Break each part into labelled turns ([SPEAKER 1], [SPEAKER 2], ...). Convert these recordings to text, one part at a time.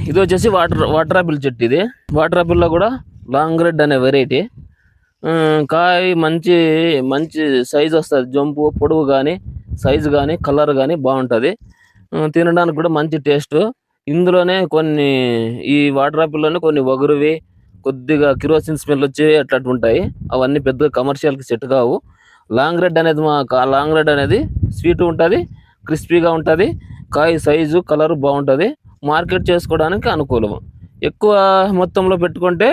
[SPEAKER 1] ఇది వచ్చేసి water Apple చెట్టు. ఇది వాటర్ యాపిల్లో కూడా లాంగ్ రెడ్ అనే వెరైటీ. కాయ మంచి మంచి సైజు వస్తుంది. జంపు పొడవు కానీ సైజు కానీ కలర్ కానీ బాగుంటుంది. తినడానికి కూడా మంచి టేస్ట్. ఇందులోనే కొన్ని ఈ వాటర్ యాపిల్లోనే కొన్ని వగురువి కొద్దిగా కిరోసిన్ స్మెల్ వచ్చేవి అట్లాంటి ఉంటాయి. అవన్నీ పెద్దగా కమర్షియల్కి సెట్ కావు. లాంగ్ రెడ్ అనేది స్వీట్ ఉంటుంది, క్రిస్పీగా ఉంటుంది. కాయ సైజు కలర్ బాగుంటుంది. మార్కెట్ చేసుకోవడానికి అనుకూలము. ఎక్కువ మొత్తంలో పెట్టుకుంటే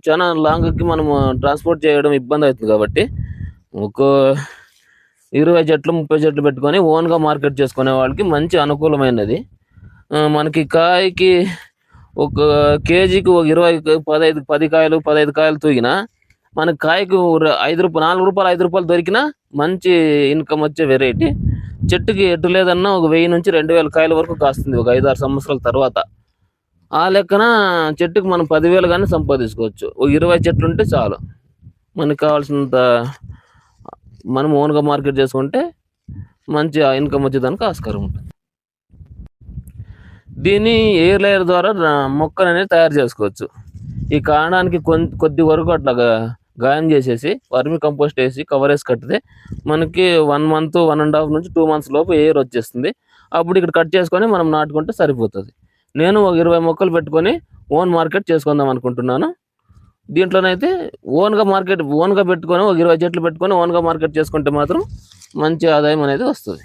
[SPEAKER 1] చాలా లాంగ్కి మనం ట్రాన్స్పోర్ట్ చేయడం ఇబ్బంది అవుతుంది. కాబట్టి ఒక 20 చెట్లు 30 చెట్లు పెట్టుకొని ఓన్గా మార్కెట్ చేసుకునే వాళ్ళకి మంచి అనుకూలమైనది. మనకి కాయకి ఒక కేజీకి ఒక 10 కాయలు తూగినా మనకి కాయకు 4 రూపాయలు 5 రూపాయలు దొరికినా మంచి ఇన్కమ్ వచ్చే వెరైటీ. చెట్టుకి ఎటు లేదన్నా ఒక 1000 నుంచి 2000 కాయల వరకు కాస్తుంది ఒక 5-6 సంవత్సరాల తర్వాత. ఆ లెక్కన చెట్టుకు మనం 10,000 కానీ సంపాదించుకోవచ్చు. ఒక 20 చెట్లు ఉంటే చాలు. మనకు కావాల్సినంత మనం ఓన్గా మార్కెట్ చేసుకుంటే మంచి ఇన్కమ్ వచ్చేదానికి ఆస్కారం ఉంటుంది. దీన్ని ఎయిర్ లేయర్ ద్వారా మొక్కలు అనేది తయారు చేసుకోవచ్చు. ఈ కాండానికి కొద్ది వరకు అట్లా గాయం చేసేసి వర్మి కంపోస్ట్ వేసి కవర్ వేసి కట్టితే మనకి 1 మంత్ 1.5 నుంచి 2 మంత్స్ లోపు ఎయిర్ వచ్చేస్తుంది. అప్పుడు ఇక్కడ కట్ చేసుకొని మనం నాటుకుంటే సరిపోతుంది. నేను ఒక 20 మొక్కలు పెట్టుకొని ఓన్ మార్కెట్ చేసుకుందాం అనుకుంటున్నాను. దీంట్లోనైతే ఓన్గా పెట్టుకొని ఒక 20 చెట్లు పెట్టుకొని ఓన్గా మార్కెట్ చేసుకుంటే మాత్రం మంచి ఆదాయం అనేది వస్తుంది.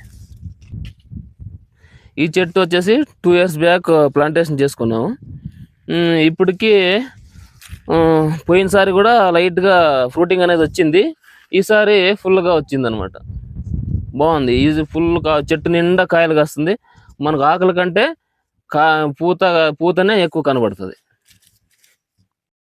[SPEAKER 1] ఈ చెట్టు వచ్చేసి 2 years బ్యాక్ ప్లాంటేషన్ చేసుకున్నాము. ఇప్పటికీ పోయినసారి కూడా లైట్గా ఫ్రూటింగ్ అనేది వచ్చింది. ఈసారి ఫుల్గా వచ్చింది అనమాట. బాగుంది. ఇది చెట్టు నిండా కాయలు కాస్తుంది. మనకు ఆకలి కంటే పూతనే ఎక్కువ కనబడుతుంది.